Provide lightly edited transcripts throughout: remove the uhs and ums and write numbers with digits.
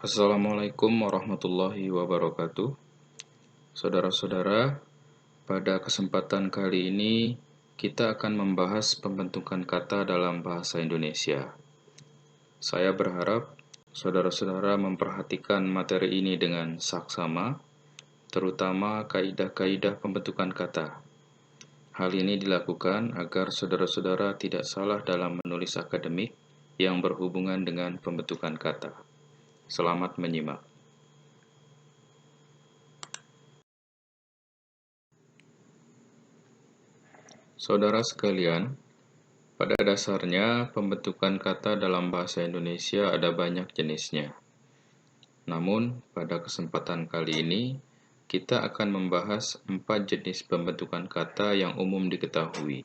Assalamualaikum warahmatullahi wabarakatuh. Saudara-saudara, pada kesempatan kali ini kita akan membahas pembentukan kata dalam bahasa Indonesia. Saya berharap saudara-saudara memperhatikan materi ini dengan saksama, terutama kaidah-kaidah pembentukan kata. Hal ini dilakukan agar saudara-saudara tidak salah dalam menulis akademik yang berhubungan dengan pembentukan kata. Selamat menyimak. Saudara sekalian, pada dasarnya pembentukan kata dalam bahasa Indonesia ada banyak jenisnya. Namun, pada kesempatan kali ini, kita akan membahas 4 jenis pembentukan kata yang umum diketahui.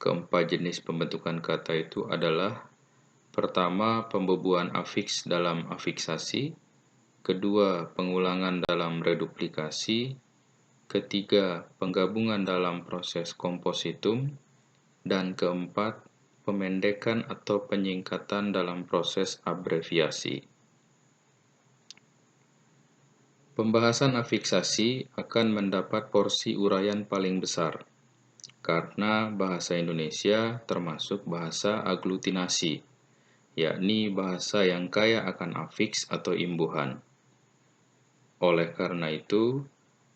Keempat jenis pembentukan kata itu adalah: pertama, pembubuhan afiks dalam afiksasi; kedua, pengulangan dalam reduplikasi; ketiga, penggabungan dalam proses kompositum; dan keempat, pemendekan atau penyingkatan dalam proses abreviasi. Pembahasan afiksasi akan mendapat porsi uraian paling besar, karena bahasa Indonesia termasuk bahasa aglutinasi, yakni bahasa yang kaya akan afiks atau imbuhan. Oleh karena itu,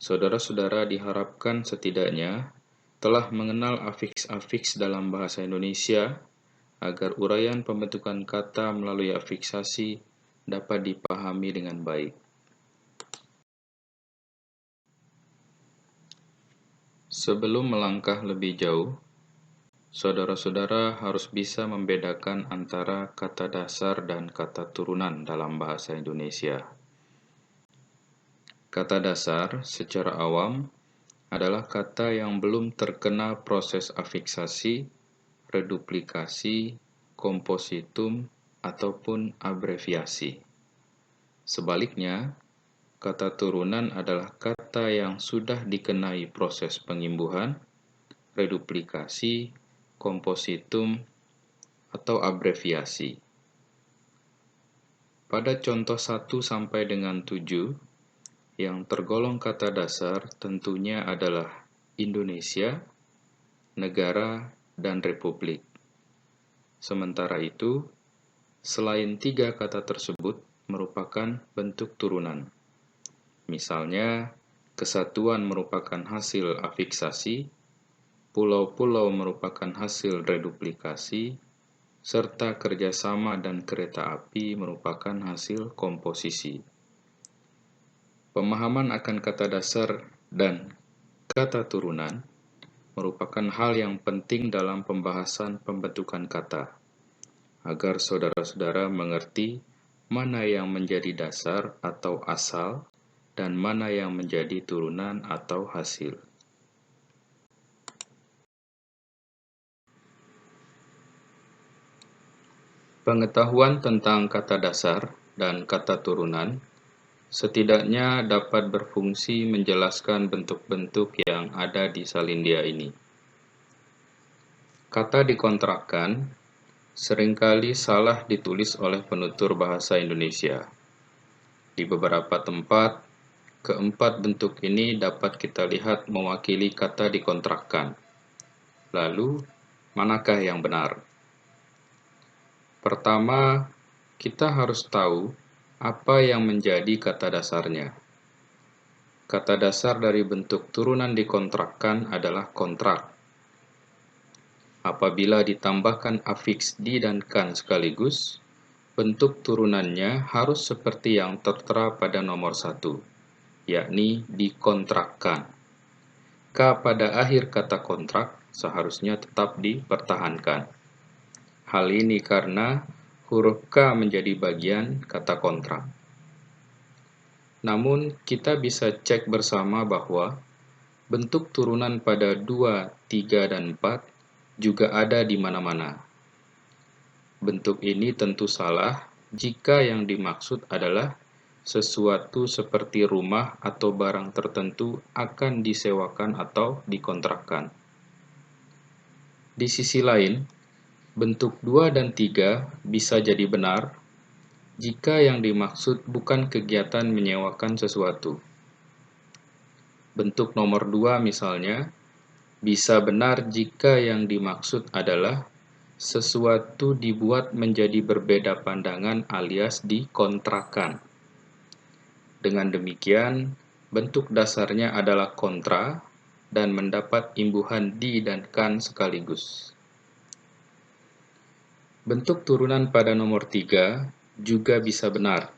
saudara-saudara diharapkan setidaknya telah mengenal afiks-afiks dalam bahasa Indonesia agar uraian pembentukan kata melalui afiksasi dapat dipahami dengan baik. Sebelum melangkah lebih jauh, saudara-saudara harus bisa membedakan antara kata dasar dan kata turunan dalam bahasa Indonesia. Kata dasar secara awam adalah kata yang belum terkena proses afiksasi, reduplikasi, kompositum, ataupun abreviasi. Sebaliknya, kata turunan adalah kata yang sudah dikenai proses pengimbuhan, reduplikasi, kompositum, atau abreviasi. Pada contoh 1 sampai dengan 7, yang tergolong kata dasar tentunya adalah Indonesia, negara, dan republik. Sementara itu, selain 3 kata tersebut merupakan bentuk turunan. Misalnya, kesatuan merupakan hasil afiksasi, pulau-pulau merupakan hasil reduplikasi, serta kerjasama dan kereta api merupakan hasil komposisi. Pemahaman akan kata dasar dan kata turunan merupakan hal yang penting dalam pembahasan pembentukan kata, agar saudara-saudara mengerti mana yang menjadi dasar atau asal dan mana yang menjadi turunan atau hasil. Pengetahuan tentang kata dasar dan kata turunan setidaknya dapat berfungsi menjelaskan bentuk-bentuk yang ada di salindia ini. Kata dikontrakkan seringkali salah ditulis oleh penutur bahasa Indonesia. Di beberapa tempat, keempat bentuk ini dapat kita lihat mewakili kata dikontrakkan. Lalu, manakah yang benar? Pertama, kita harus tahu apa yang menjadi kata dasarnya. Kata dasar dari bentuk turunan dikontrakkan adalah kontrak. Apabila ditambahkan afiks di dan kan sekaligus, bentuk turunannya harus seperti yang tertera pada nomor 1, yakni dikontrakkan. K pada akhir kata kontrak seharusnya tetap dipertahankan. Hal ini karena huruf K menjadi bagian kata kontrak. Namun, kita bisa cek bersama bahwa bentuk turunan pada 2, 3, dan 4 juga ada di mana-mana. Bentuk ini tentu salah jika yang dimaksud adalah sesuatu seperti rumah atau barang tertentu akan disewakan atau dikontrakkan. Di sisi lain, bentuk 2 dan 3 bisa jadi benar jika yang dimaksud bukan kegiatan menyewakan sesuatu. Bentuk nomor 2 misalnya, bisa benar jika yang dimaksud adalah sesuatu dibuat menjadi berbeda pandangan alias dikontrakan. Dengan demikian, bentuk dasarnya adalah kontra dan mendapat imbuhan di dan kan sekaligus. Bentuk turunan pada nomor 3 juga bisa benar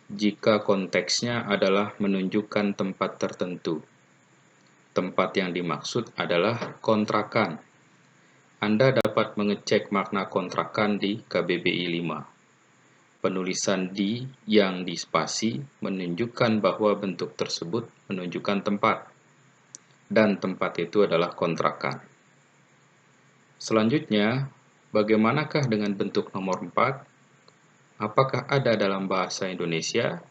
jika konteksnya adalah menunjukkan tempat tertentu. Tempat yang dimaksud adalah kontrakan. Anda dapat mengecek makna kontrakan di KBBI 5. Penulisan di yang dispasi menunjukkan bahwa bentuk tersebut menunjukkan tempat, dan tempat itu adalah kontrakan. Selanjutnya, bagaimanakah dengan bentuk nomor 4? Apakah ada dalam bahasa Indonesia?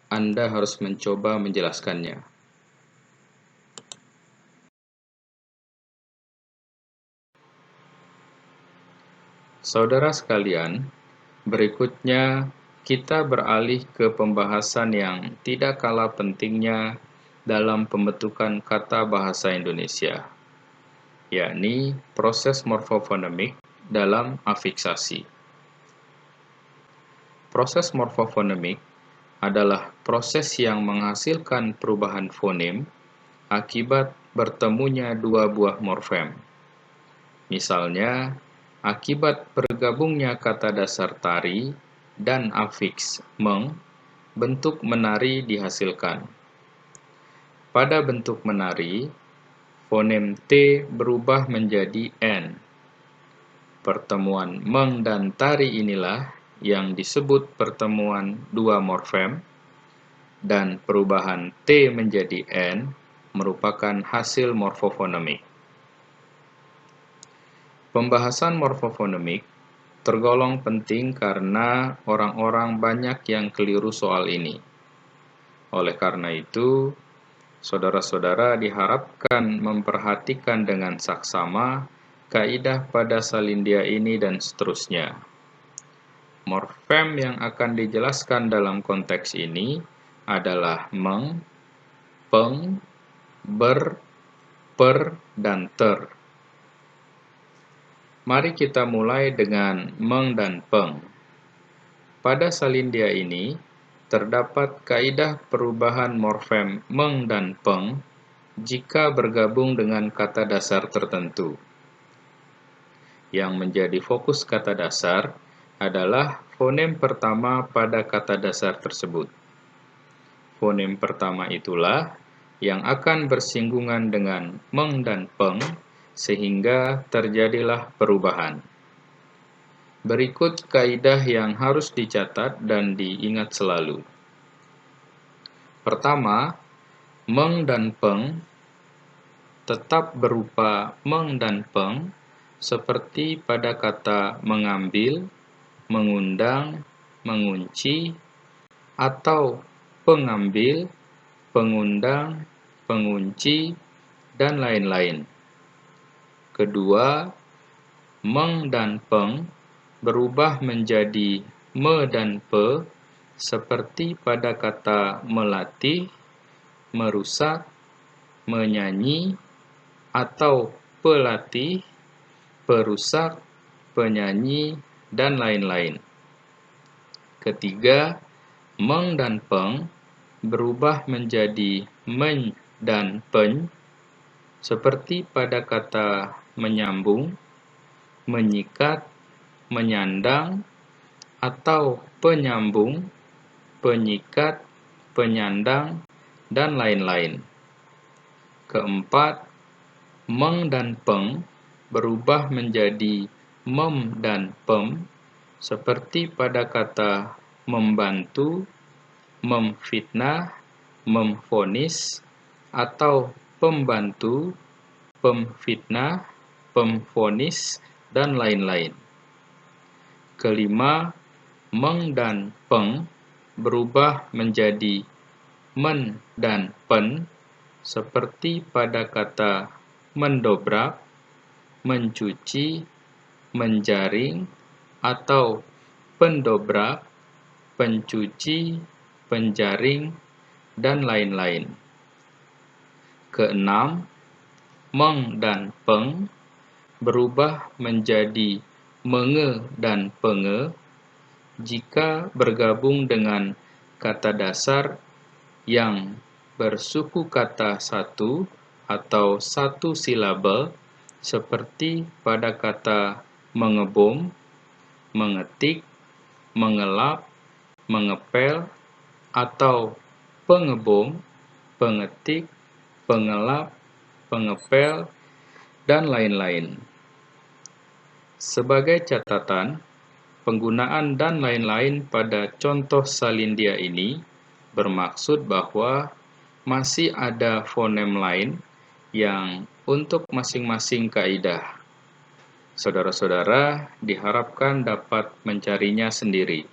Anda harus mencoba menjelaskannya. Saudara sekalian, berikutnya kita beralih ke pembahasan yang tidak kalah pentingnya dalam pembentukan kata bahasa Indonesia, yakni proses morfofonemik dalam afiksasi. Proses morfofonemik adalah proses yang menghasilkan perubahan fonem akibat bertemunya dua buah morfem. Misalnya, akibat bergabungnya kata dasar tari dan afiks meng, bentuk menari dihasilkan. Pada bentuk menari, fonem T berubah menjadi N. Pertemuan meng dan tari inilah yang disebut pertemuan dua morfem, dan perubahan T menjadi N merupakan hasil morfofonemik. Pembahasan morfofonemik tergolong penting karena orang-orang banyak yang keliru soal ini. Oleh karena itu, saudara-saudara diharapkan memperhatikan dengan saksama kaidah pada salindia ini dan seterusnya. Morfem yang akan dijelaskan dalam konteks ini adalah meng, peng, ber, per, dan ter. Mari kita mulai dengan meng dan peng. Pada salindia ini, terdapat kaidah perubahan morfem meng dan peng jika bergabung dengan kata dasar tertentu. Yang menjadi fokus kata dasar adalah fonem pertama pada kata dasar tersebut. Fonem pertama itulah yang akan bersinggungan dengan meng dan peng, sehingga terjadilah perubahan. Berikut kaidah yang harus dicatat dan diingat selalu. Pertama, meng dan peng tetap berupa meng dan peng seperti pada kata mengambil, mengundang, mengunci, atau pengambil, pengundang, pengunci, dan lain-lain. Kedua, meng dan peng berubah menjadi me dan pe seperti pada kata melatih, merusak, menyanyi, atau pelatih, perusak, penyanyi, dan lain-lain. Ketiga, meng dan peng berubah menjadi men dan pen seperti pada kata menyambung, menyikat, menyandang, atau penyambung, penyikat, penyandang, dan lain-lain. Keempat, meng dan peng berubah menjadi mem dan pem seperti pada kata membantu, memfitnah, memvonis, atau pembantu, pemfitnah, pemvonis, dan lain-lain. Kelima, meng dan peng berubah menjadi men dan pen seperti pada kata mendobrak, mencuci, menjaring, atau pendobrak, pencuci, penjaring, dan lain-lain. Keenam, meng dan peng berubah menjadi menge dan penge jika bergabung dengan kata dasar yang bersuku kata satu atau satu silabel seperti pada kata mengebom, mengetik, mengelap, mengepel, atau pengebom, pengetik, pengelap, pengepel, dan lain-lain. Sebagai catatan, penggunaan dan lain-lain pada contoh salindia ini bermaksud bahwa masih ada fonem lain yang untuk masing-masing kaidah. Saudara-saudara diharapkan dapat mencarinya sendiri.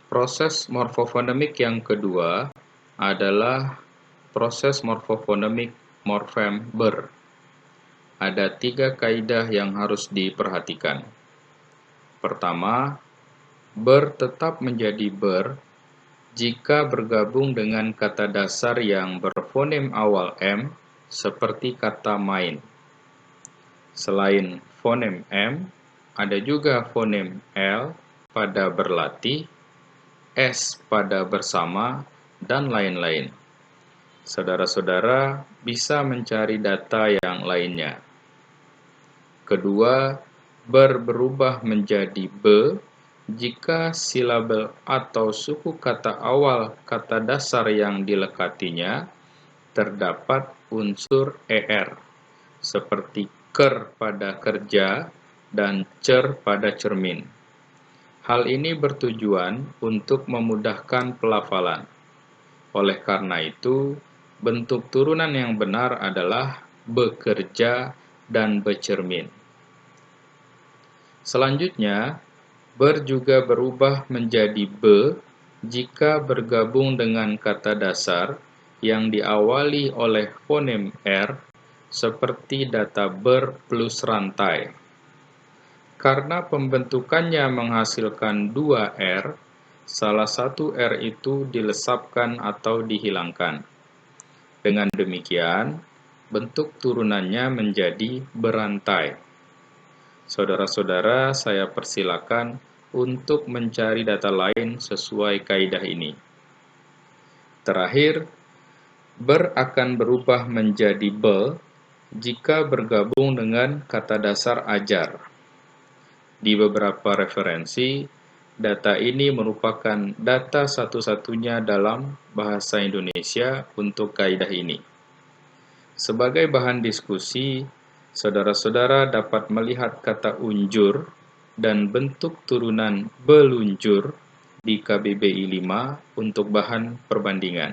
Proses morfofonemik yang kedua adalah proses morfofonemik morfem ber. Ada 3 kaidah yang harus diperhatikan. Pertama, ber tetap menjadi ber jika bergabung dengan kata dasar yang berfonem awal M seperti kata main. Selain fonem M, ada juga fonem L pada berlatih, S pada bersama, dan lain-lain. Saudara-saudara bisa mencari data yang lainnya. Kedua, ber berubah menjadi be jika silabel atau suku kata awal kata dasar yang dilekatinya terdapat unsur er, seperti ker pada kerja dan cer pada cermin. Hal ini bertujuan untuk memudahkan pelafalan. Oleh karena itu, bentuk turunan yang benar adalah bekerja dan bercermin. Selanjutnya, ber juga berubah menjadi be jika bergabung dengan kata dasar yang diawali oleh fonem R seperti data ber plus rantai. Karena pembentukannya menghasilkan 2 R, salah satu R itu dilesapkan atau dihilangkan. Dengan demikian, bentuk turunannya menjadi berantai. Saudara-saudara, saya persilakan untuk mencari data lain sesuai kaidah ini. Terakhir, ber akan berubah menjadi be jika bergabung dengan kata dasar ajar. Di beberapa referensi, data ini merupakan data satu-satunya dalam bahasa Indonesia untuk kaidah ini. Sebagai bahan diskusi, saudara-saudara dapat melihat kata unjur dan bentuk turunan belunjur di KBBI 5 untuk bahan perbandingan.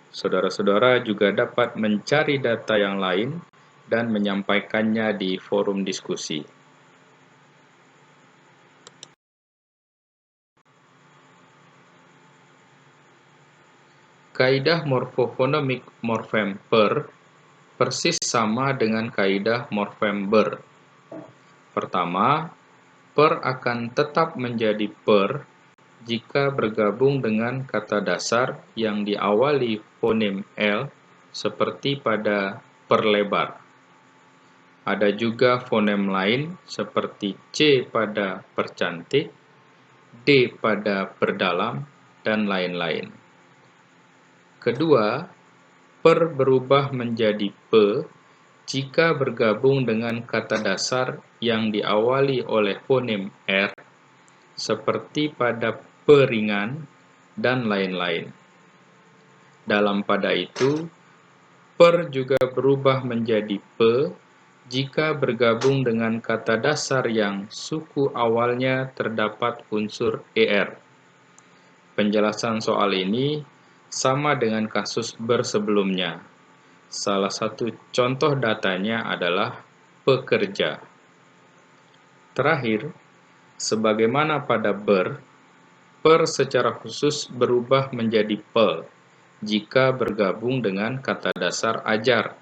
Saudara-saudara juga dapat mencari data yang lain dan menyampaikannya di forum diskusi. Kaidah morfofonemik morfem per persis sama dengan kaidah morfem ber. Pertama, per akan tetap menjadi per jika bergabung dengan kata dasar yang diawali fonem L seperti pada perlebar. Ada juga fonem lain seperti C pada percantik, D pada perdalam, dan lain-lain. Kedua, per berubah menjadi pe jika bergabung dengan kata dasar yang diawali oleh fonem R seperti pada peringan dan lain-lain. Dalam pada itu, per juga berubah menjadi pe jika bergabung dengan kata dasar yang suku awalnya terdapat unsur er. Penjelasan soal ini sama dengan kasus ber sebelumnya. Salah satu contoh datanya adalah pekerja. Terakhir, sebagaimana pada ber, per secara khusus berubah menjadi pel jika bergabung dengan kata dasar ajar.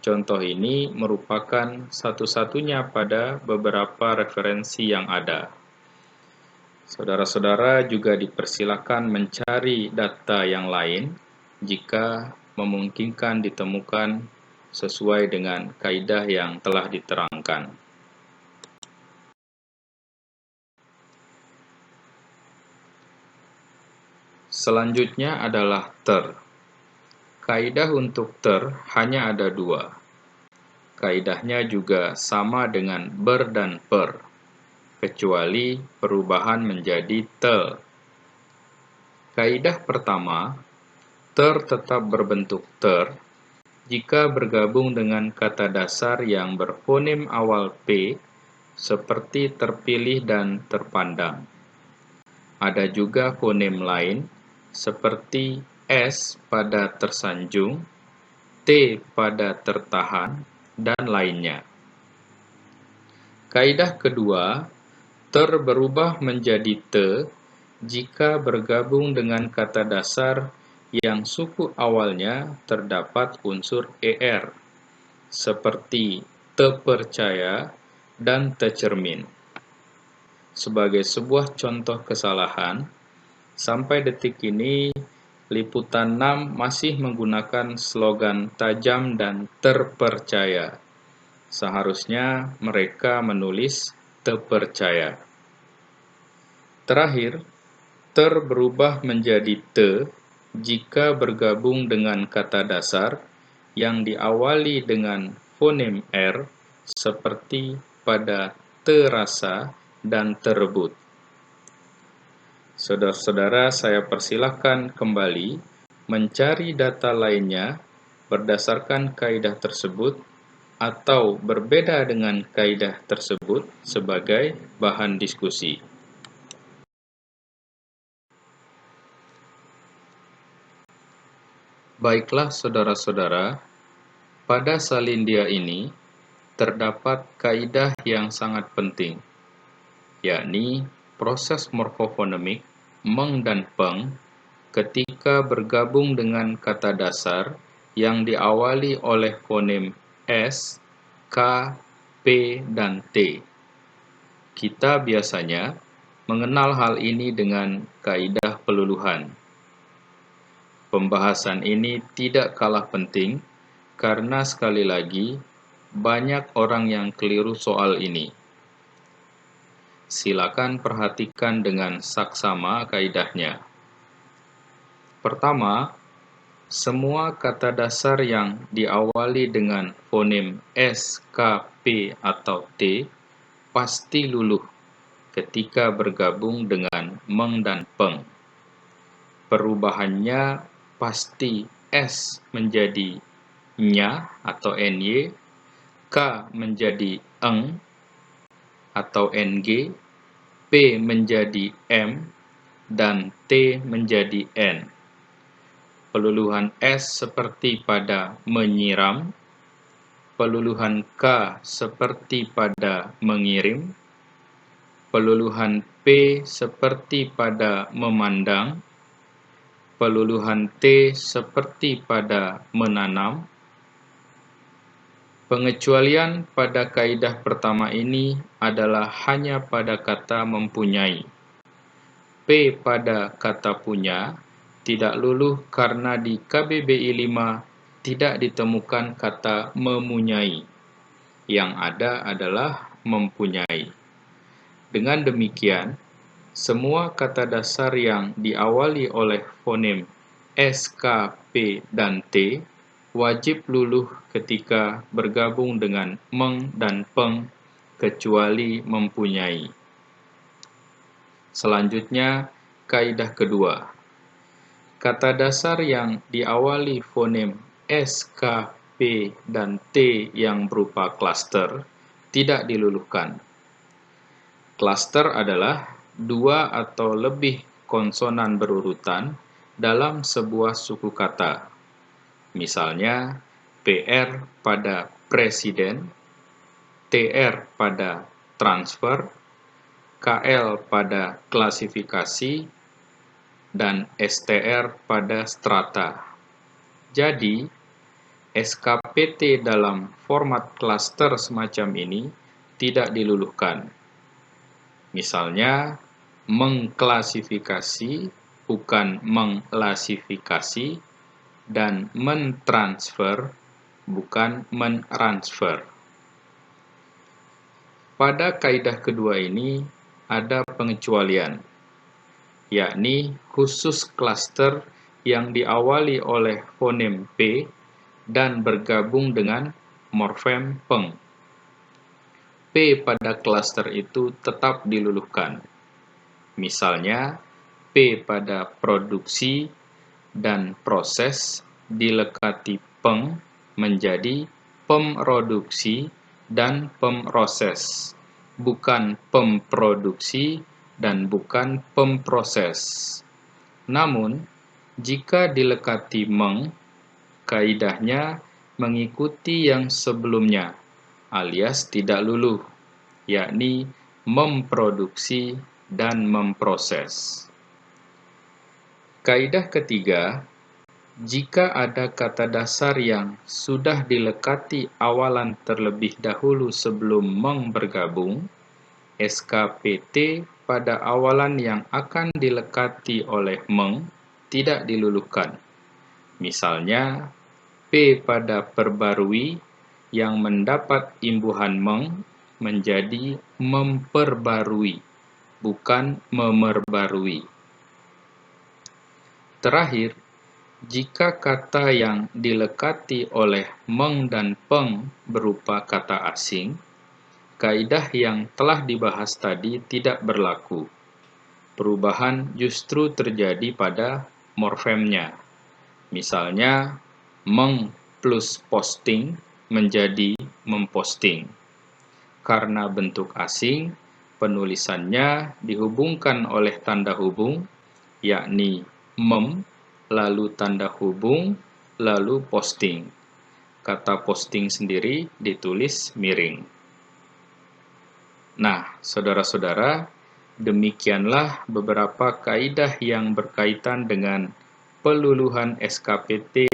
Contoh ini merupakan satu-satunya pada beberapa referensi yang ada. Saudara-saudara juga dipersilakan mencari data yang lain jika memungkinkan ditemukan sesuai dengan kaidah yang telah diterangkan. Selanjutnya adalah ter. Kaidah untuk ter hanya ada dua. Kaidahnya juga sama dengan ber dan per, kecuali perubahan menjadi te. Kaidah pertama, ter tetap berbentuk ter jika bergabung dengan kata dasar yang berfonem awal P, seperti terpilih dan terpandang. Ada juga fonem lain, seperti S pada tersanjung, T pada tertahan, dan lainnya. Kaidah kedua, ter berubah menjadi te jika bergabung dengan kata dasar yang suku awalnya terdapat unsur er, seperti terpercaya dan tercermin. Sebagai sebuah contoh kesalahan, sampai detik ini Liputan 6 masih menggunakan slogan tajam dan terpercaya. Seharusnya mereka menulis terpercaya. Terakhir, ter berubah menjadi te jika bergabung dengan kata dasar yang diawali dengan fonem R, seperti pada terasa dan terebut. Saudara-saudara, saya persilahkan kembali mencari data lainnya berdasarkan kaidah tersebut atau berbeda dengan kaidah tersebut sebagai bahan diskusi. Baiklah saudara-saudara, pada salindia ini terdapat kaidah yang sangat penting, yakni proses morfofonemik meng dan peng ketika bergabung dengan kata dasar yang diawali oleh fonem S, K, P, dan T. Kita biasanya mengenal hal ini dengan kaidah peluluhan. Pembahasan ini tidak kalah penting karena sekali lagi banyak orang yang keliru soal ini. Silakan perhatikan dengan saksama kaidahnya. Pertama, semua kata dasar yang diawali dengan fonem S, K, P, atau T pasti luluh ketika bergabung dengan meng dan peng. Perubahannya pasti S menjadi nya atau ny, K menjadi eng atau ng, P menjadi m, dan T menjadi n. Peluluhan S seperti pada menyiram, peluluhan K seperti pada mengirim, peluluhan P seperti pada memandang, peluluhan T seperti pada menanam. Pengecualian pada kaidah pertama ini adalah hanya pada kata mempunyai. P pada kata punya tidak luluh karena di KBBI 5 tidak ditemukan kata memunyai. Yang ada adalah mempunyai. Dengan demikian, semua kata dasar yang diawali oleh fonem S, K, P, dan T wajib luluh ketika bergabung dengan meng dan peng, kecuali mempunyai. Selanjutnya, kaidah kedua. Kata dasar yang diawali fonem S, K, P, dan T yang berupa klaster tidak diluluhkan. Klaster adalah dua atau lebih konsonan berurutan dalam sebuah suku kata. Misalnya, PR pada presiden, TR pada transfer, KL pada klasifikasi, dan STR pada strata. Jadi, SKPT dalam format klaster semacam ini tidak diluluhkan. Misalnya, mengklasifikasi bukan menglasifikasi, dan mentransfer bukan mentransfer. Pada kaidah kedua ini ada pengecualian, yakni khusus klaster yang diawali oleh fonem P dan bergabung dengan morfem peng. P pada klaster itu tetap diluluhkan. Misalnya, P pada produksi dan proses dilekati peng menjadi pemroduksi dan pemproses, bukan pemproduksi dan bukan pemproses. Namun, jika dilekati meng, kaidahnya mengikuti yang sebelumnya, alias tidak luluh, yakni memproduksi dan memproses. Kaidah ketiga, jika ada kata dasar yang sudah dilekati awalan terlebih dahulu sebelum meng bergabung, SKPT pada awalan yang akan dilekati oleh meng tidak diluluhkan. Misalnya, P pada perbarui yang mendapat imbuhan meng menjadi memperbarui, bukan memerbarui. Terakhir, jika kata yang dilekati oleh meng dan peng berupa kata asing, kaidah yang telah dibahas tadi tidak berlaku. Perubahan justru terjadi pada morfemnya. Misalnya, meng plus posting menjadi memposting. Karena bentuk asing, penulisannya dihubungkan oleh tanda hubung, yakni mem, lalu tanda hubung, lalu posting. Kata posting sendiri ditulis miring. Nah, saudara-saudara, demikianlah beberapa kaidah yang berkaitan dengan peluluhan SKPT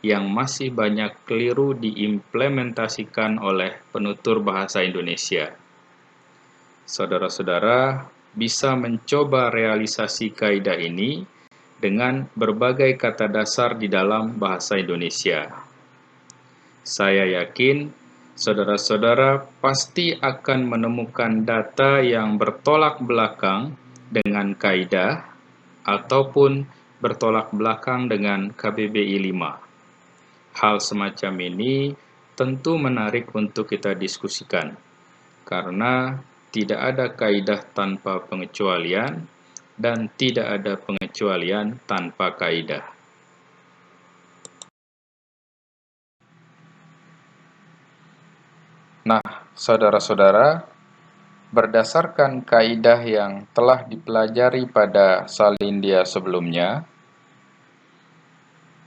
yang masih banyak keliru diimplementasikan oleh penutur bahasa Indonesia. Saudara-saudara bisa mencoba realisasi kaidah ini dengan berbagai kata dasar di dalam bahasa Indonesia. Saya yakin saudara-saudara pasti akan menemukan data yang bertolak belakang dengan kaidah ataupun bertolak belakang dengan KBBI 5. Hal semacam ini tentu menarik untuk kita diskusikan, karena tidak ada kaidah tanpa pengecualian dan tidak ada pengecualian tanpa kaidah. Nah, saudara-saudara, berdasarkan kaidah yang telah dipelajari pada Salindia sebelumnya,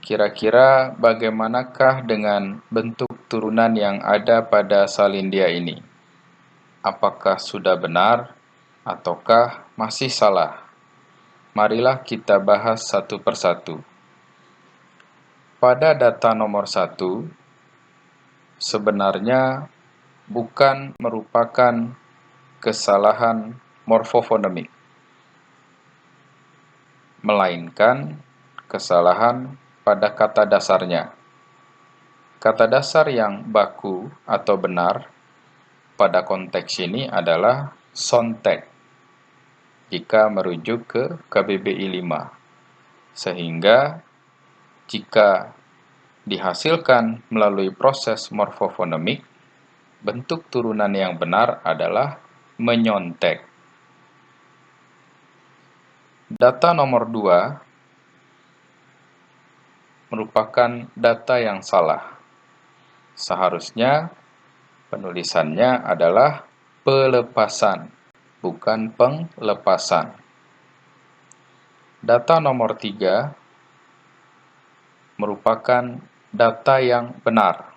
kira-kira bagaimanakah dengan bentuk turunan yang ada pada Salindia ini? Apakah sudah benar ataukah masih salah? Marilah kita bahas satu persatu. Pada data nomor 1, sebenarnya bukan merupakan kesalahan morfofonemik, melainkan kesalahan pada kata dasarnya. Kata dasar yang baku atau benar pada konteks ini adalah sontek jika merujuk ke KBBI 5. Sehingga jika dihasilkan melalui proses morfofonemik, bentuk turunan yang benar adalah menyontek. Data nomor 2 merupakan data yang salah. Seharusnya penulisannya adalah pelepasan, bukan penglepasan. Data nomor 3 merupakan data yang benar.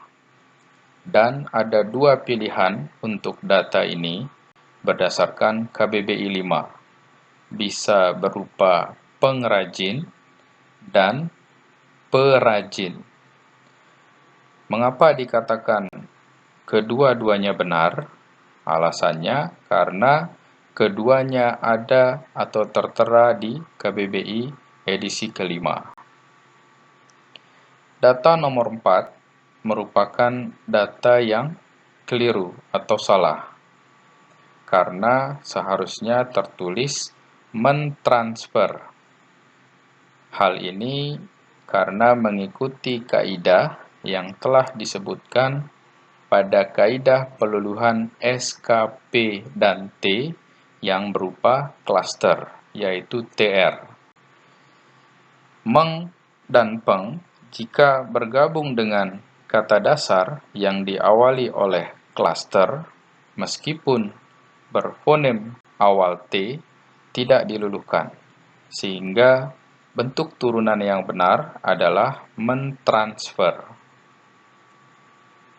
Dan ada dua pilihan untuk data ini berdasarkan KBBI 5. Bisa berupa pengrajin dan perajin. Mengapa dikatakan kedua-duanya benar? Alasannya karena keduanya ada atau tertera di KBBI edisi kelima. Data nomor 4 merupakan data yang keliru atau salah, karena seharusnya tertulis mentransfer. Hal ini karena mengikuti kaidah yang telah disebutkan pada kaidah peluluhan SKP dan T yang berupa klaster, yaitu TR. Meng dan peng jika bergabung dengan kata dasar yang diawali oleh klaster, meskipun berfonem awal T, tidak diluluhkan, sehingga bentuk turunan yang benar adalah mentransfer.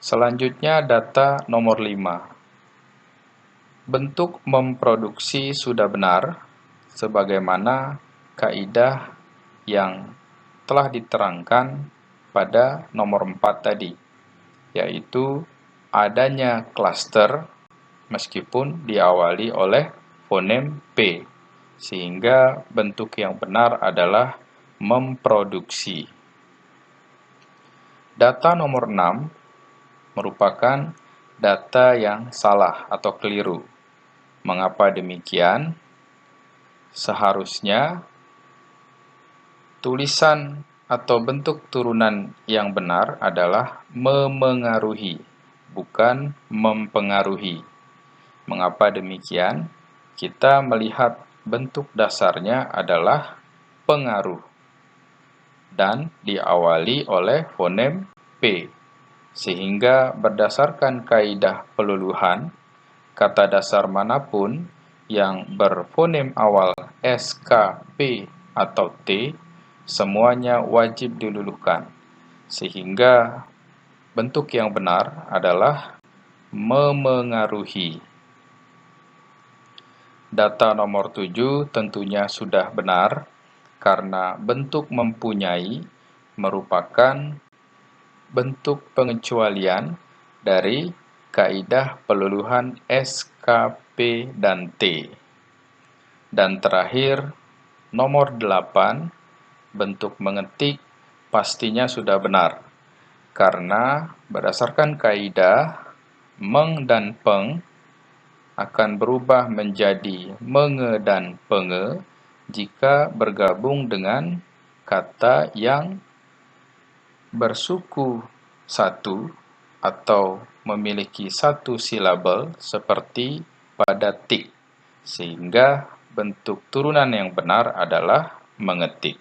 Selanjutnya data nomor 5. Bentuk memproduksi sudah benar, sebagaimana kaidah yang telah diterangkan pada nomor 4 tadi, yaitu adanya klaster meskipun diawali oleh fonem P, sehingga bentuk yang benar adalah memproduksi. Data nomor 6 merupakan data yang salah atau keliru. Mengapa demikian? Seharusnya tulisan atau bentuk turunan yang benar adalah memengaruhi, bukan mempengaruhi. Mengapa demikian? Kita melihat bentuk dasarnya adalah pengaruh dan diawali oleh fonem P, sehingga berdasarkan kaidah peluluhan, kata dasar manapun yang berfonem awal S, K, P, atau T, semuanya wajib diluluhkan, sehingga bentuk yang benar adalah memengaruhi. Data nomor 7 tentunya sudah benar, karena bentuk mempunyai merupakan bentuk pengecualian dari kaidah peluluhan S, K, P, dan T. Dan terakhir, nomor 8, bentuk mengetik pastinya sudah benar, karena berdasarkan kaidah, meng dan peng akan berubah menjadi menge dan penge jika bergabung dengan kata yang bersuku satu atau memiliki satu silabel seperti pada tik, sehingga bentuk turunan yang benar adalah mengetik.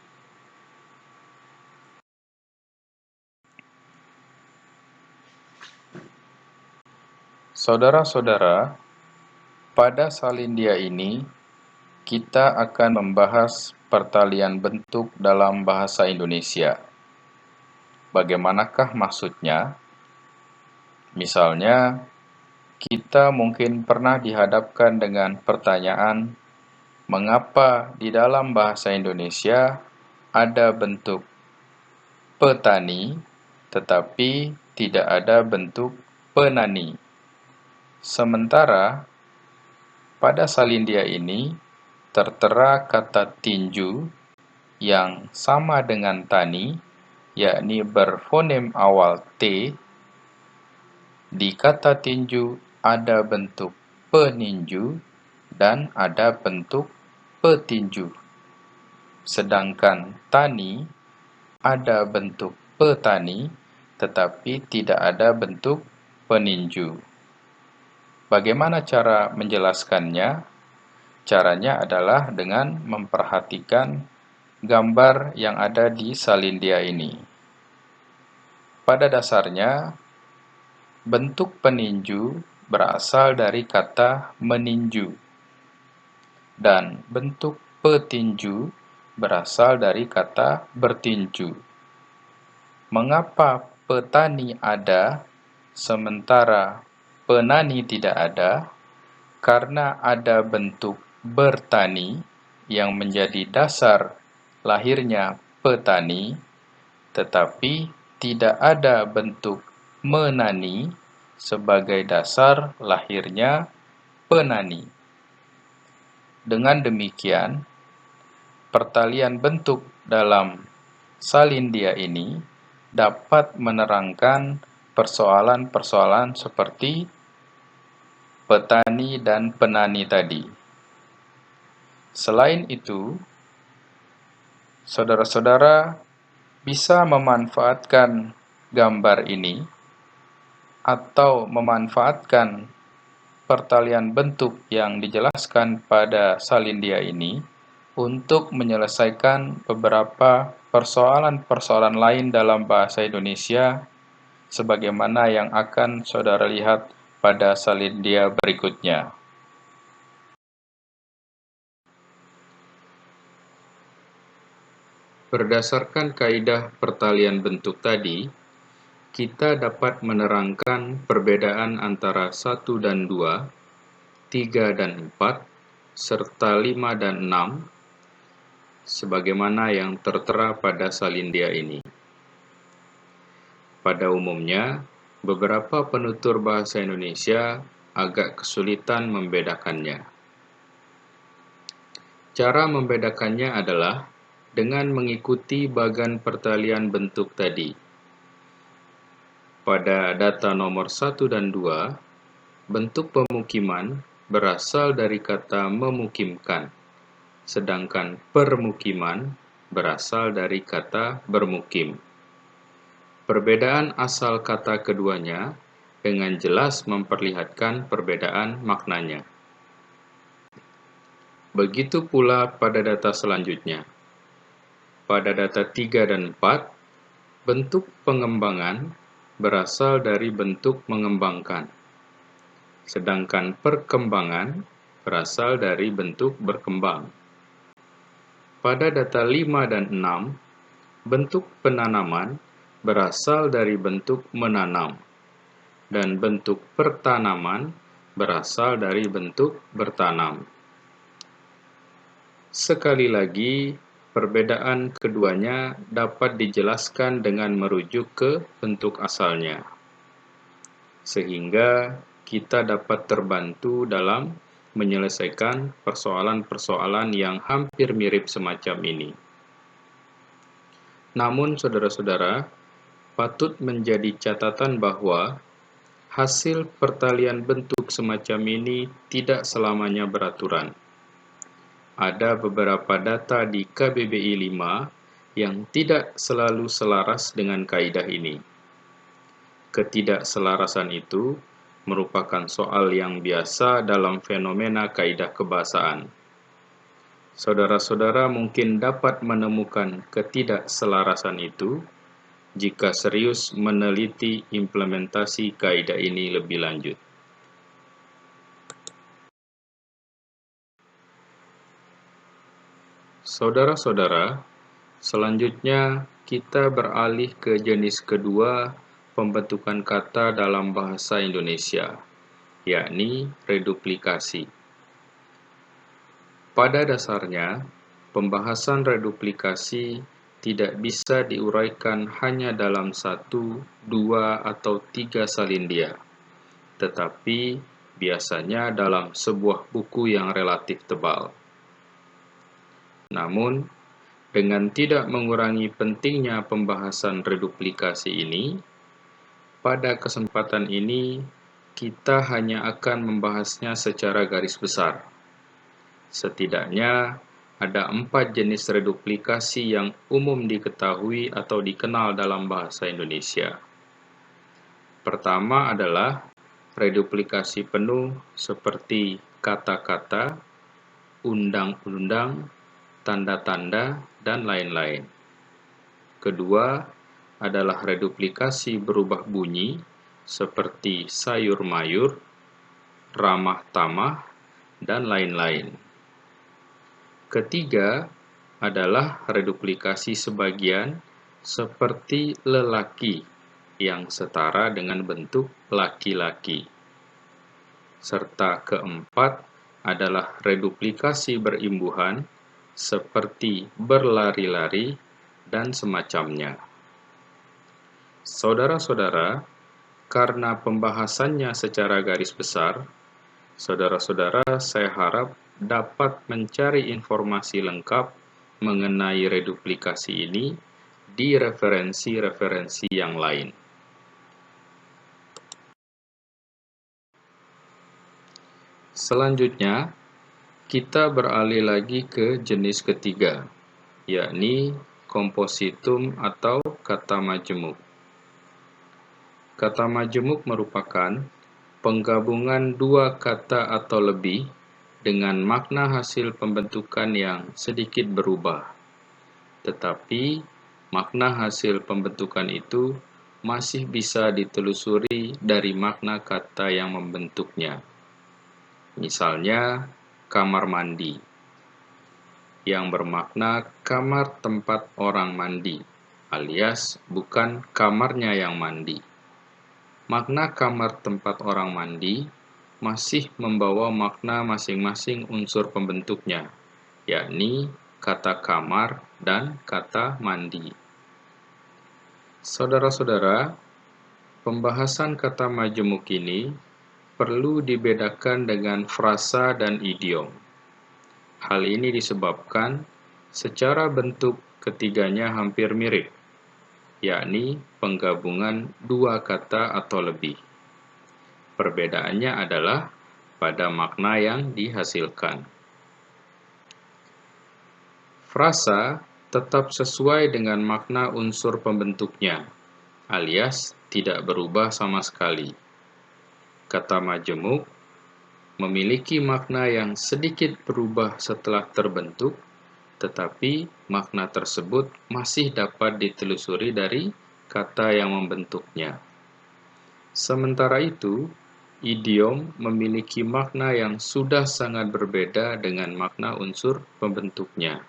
Saudara-saudara, pada salindia ini kita akan membahas pertalian bentuk dalam bahasa Indonesia. Bagaimanakah maksudnya? Misalnya, kita mungkin pernah dihadapkan dengan pertanyaan, mengapa di dalam bahasa Indonesia ada bentuk petani, tetapi tidak ada bentuk penani? Sementara pada salindia ini tertera kata tinju yang sama dengan tani, yakni berfonem awal T. Di kata tinju ada bentuk peninju dan ada bentuk petinju. Sedangkan tani ada bentuk petani, tetapi tidak ada bentuk peninju. Bagaimana cara menjelaskannya? Caranya adalah dengan memperhatikan gambar yang ada di salindia ini. Pada dasarnya, bentuk peninju berasal dari kata meninju, dan bentuk petinju berasal dari kata bertinju. Mengapa petani ada, sementara penani tidak ada? Karena ada bentuk bertani yang menjadi dasar lahirnya petani, tetapi tidak ada bentuk menani sebagai dasar lahirnya penani. Dengan demikian, pertalian bentuk dalam salindia ini dapat menerangkan persoalan-persoalan seperti petani dan penani tadi. Selain itu, saudara-saudara bisa memanfaatkan gambar ini atau memanfaatkan pertalian bentuk yang dijelaskan pada salindia ini untuk menyelesaikan beberapa persoalan-persoalan lain dalam bahasa Indonesia sebagaimana yang akan saudara lihat pada salindia berikutnya. Berdasarkan kaidah pertalian bentuk tadi, kita dapat menerangkan perbedaan antara 1 dan 2, 3 dan 4, serta 5 dan 6, sebagaimana yang tertera pada salindia ini. Pada umumnya, beberapa penutur bahasa Indonesia agak kesulitan membedakannya. Cara membedakannya adalah dengan mengikuti bagan pertalian bentuk tadi. Pada data nomor 1 dan 2, bentuk pemukiman berasal dari kata memukimkan, sedangkan permukiman berasal dari kata bermukim. Perbedaan asal kata keduanya dengan jelas memperlihatkan perbedaan maknanya. Begitu pula pada data selanjutnya. Pada data 3 dan 4, bentuk pengembangan berasal dari bentuk mengembangkan, sedangkan perkembangan berasal dari bentuk berkembang. Pada data 5 dan 6, bentuk penanaman berasal dari bentuk menanam, dan bentuk pertanaman berasal dari bentuk bertanam. Sekali lagi, perbedaan keduanya dapat dijelaskan dengan merujuk ke bentuk asalnya, sehingga kita dapat terbantu dalam menyelesaikan persoalan-persoalan yang hampir mirip semacam ini. Namun, saudara-saudara, patut menjadi catatan bahwa hasil pertalian bentuk semacam ini tidak selamanya beraturan. Ada beberapa data di KBBI 5 yang tidak selalu selaras dengan kaidah ini. Ketidakselarasan itu merupakan soal yang biasa dalam fenomena kaidah kebahasaan. Saudara-saudara mungkin dapat menemukan ketidakselarasan itu jika serius meneliti implementasi kaidah ini lebih lanjut. Saudara-saudara, selanjutnya kita beralih ke jenis kedua pembentukan kata dalam bahasa Indonesia, yakni reduplikasi. Pada dasarnya, pembahasan reduplikasi tidak bisa diuraikan hanya dalam 1, 2, atau 3 salindia, tetapi biasanya dalam sebuah buku yang relatif tebal. Namun, dengan tidak mengurangi pentingnya pembahasan reduplikasi ini, pada kesempatan ini kita hanya akan membahasnya secara garis besar. Setidaknya ada 4 jenis reduplikasi yang umum diketahui atau dikenal dalam bahasa Indonesia. Pertama adalah reduplikasi penuh seperti kata-kata, undang-undang, tanda-tanda, dan lain-lain. Kedua adalah reduplikasi berubah bunyi seperti sayur-mayur, ramah-tamah, dan lain-lain. Ketiga adalah reduplikasi sebagian seperti lelaki yang setara dengan bentuk laki-laki. Serta keempat adalah reduplikasi berimbuhan seperti berlari-lari dan semacamnya. Saudara-saudara, karena pembahasannya secara garis besar, saudara-saudara, saya harap dapat mencari informasi lengkap mengenai reduplikasi ini di referensi-referensi yang lain. Selanjutnya, kita beralih lagi ke jenis ketiga, yakni kompositum atau kata majemuk. Kata majemuk merupakan penggabungan dua kata atau lebih dengan makna hasil pembentukan yang sedikit berubah. Tetapi, makna hasil pembentukan itu masih bisa ditelusuri dari makna kata yang membentuknya. Misalnya, kamar mandi, yang bermakna kamar tempat orang mandi, alias bukan kamarnya yang mandi. Makna kamar tempat orang mandi masih membawa makna masing-masing unsur pembentuknya, yakni kata kamar dan kata mandi. Saudara-saudara, pembahasan kata majemuk ini perlu dibedakan dengan frasa dan idiom. Hal ini disebabkan secara bentuk ketiganya hampir mirip, yakni penggabungan dua kata atau lebih. Perbedaannya adalah pada makna yang dihasilkan. Frasa tetap sesuai dengan makna unsur pembentuknya, alias tidak berubah sama sekali. Kata majemuk memiliki makna yang sedikit berubah setelah terbentuk, tetapi makna tersebut masih dapat ditelusuri dari kata yang membentuknya. Sementara itu, idiom memiliki makna yang sudah sangat berbeda dengan makna unsur pembentuknya.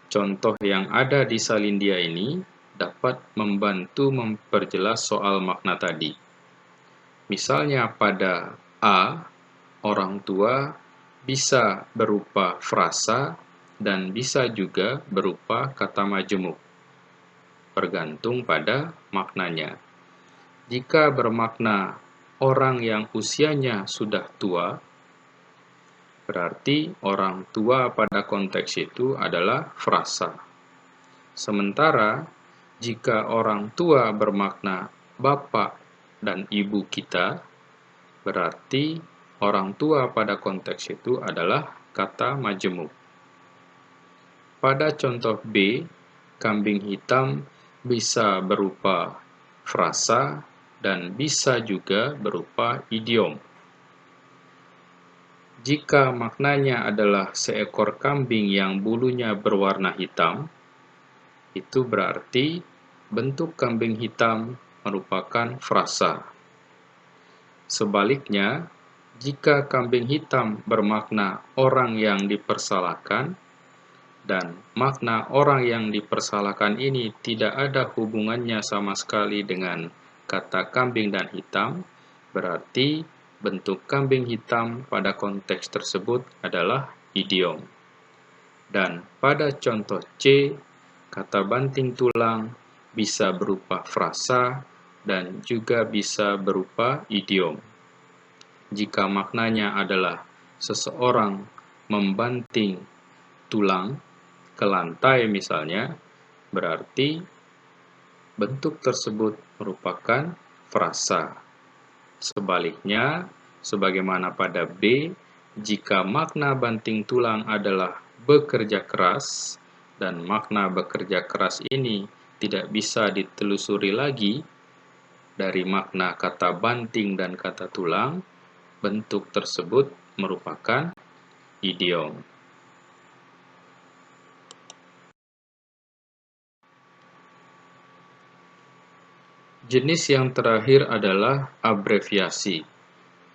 Contoh yang ada di Salindia ini dapat membantu memperjelas soal makna tadi. Misalnya pada A, orang tua bisa berupa frasa dan bisa juga berupa kata majemuk, bergantung pada maknanya. Jika bermakna orang yang usianya sudah tua, berarti orang tua pada konteks itu adalah frasa. Sementara, jika orang tua bermakna bapak dan ibu kita, berarti orang tua pada konteks itu adalah kata majemuk. Pada contoh B, kambing hitam bisa berupa frasa dan bisa juga berupa idiom. Jika maknanya adalah seekor kambing yang bulunya berwarna hitam, itu berarti bentuk kambing hitam merupakan frasa. Sebaliknya, jika kambing hitam bermakna orang yang dipersalahkan, dan makna orang yang dipersalahkan ini tidak ada hubungannya sama sekali dengan kata kambing dan hitam, berarti bentuk kambing hitam pada konteks tersebut adalah idiom. Dan pada contoh C, kata banting tulang bisa berupa frasa dan juga bisa berupa idiom. Jika maknanya adalah seseorang membanting tulang ke lantai misalnya, berarti bentuk tersebut merupakan frasa. Sebaliknya, sebagaimana pada B, jika makna banting tulang adalah bekerja keras, dan makna bekerja keras ini tidak bisa ditelusuri lagi dari makna kata banting dan kata tulang, bentuk tersebut merupakan idiom. Jenis yang terakhir adalah abreviasi,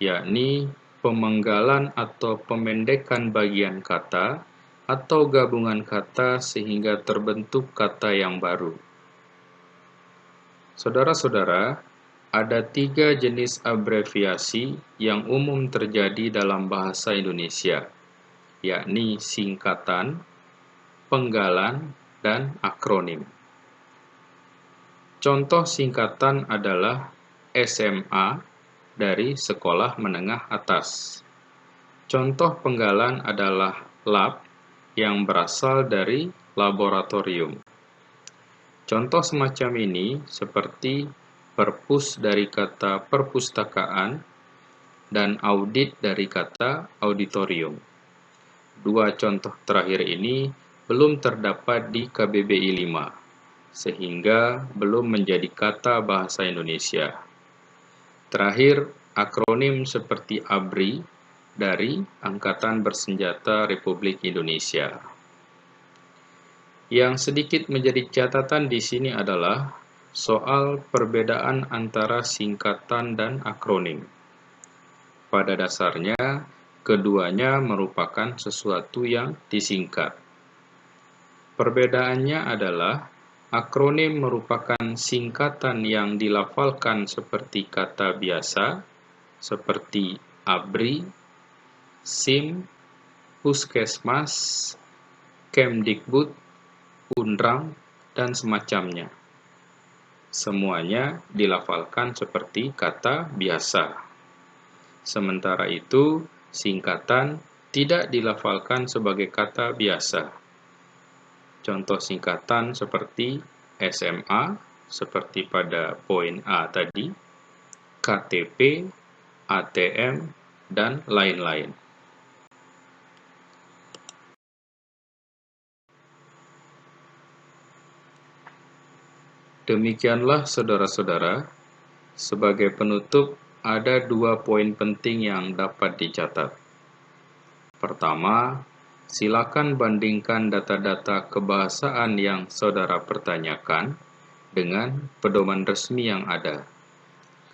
yakni pemenggalan atau pemendekan bagian kata atau gabungan kata sehingga terbentuk kata yang baru. Saudara-saudara, ada 3 jenis abreviasi yang umum terjadi dalam bahasa Indonesia, yakni singkatan, penggalan, dan akronim. Contoh singkatan adalah SMA dari sekolah menengah atas. Contoh penggalan adalah lab yang berasal dari laboratorium. Contoh semacam ini seperti perpus dari kata perpustakaan dan audit dari kata auditorium. Dua contoh terakhir ini belum terdapat di KBBI 5, sehingga belum menjadi kata bahasa Indonesia. Terakhir, akronim seperti ABRI dari Angkatan Bersenjata Republik Indonesia. Yang sedikit menjadi catatan di sini adalah soal perbedaan antara singkatan dan akronim. Pada dasarnya, keduanya merupakan sesuatu yang disingkat. Perbedaannya adalah akronim merupakan singkatan yang dilafalkan seperti kata biasa, seperti ABRI, SIM, Puskesmas, Kemdikbud, Undrang, dan semacamnya. Semuanya dilafalkan seperti kata biasa. Sementara itu, singkatan tidak dilafalkan sebagai kata biasa. Contoh singkatan seperti SMA, seperti pada poin A tadi, KTP, ATM, dan lain-lain. Demikianlah saudara-saudara, sebagai penutup ada 2 poin penting yang dapat dicatat. Pertama, silakan bandingkan data-data kebahasaan yang saudara pertanyakan dengan pedoman resmi yang ada.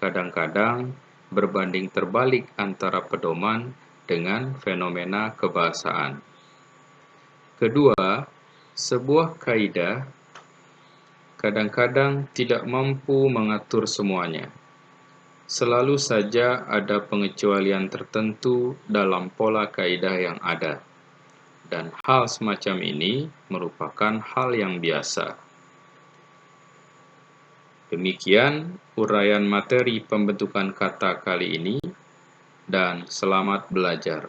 Kadang-kadang berbanding terbalik antara pedoman dengan fenomena kebahasaan. Kedua, sebuah kaidah kadang-kadang tidak mampu mengatur semuanya. Selalu saja ada pengecualian tertentu dalam pola kaidah yang ada. Dan hal semacam ini merupakan hal yang biasa. Demikian uraian materi pembentukan kata kali ini, dan selamat belajar.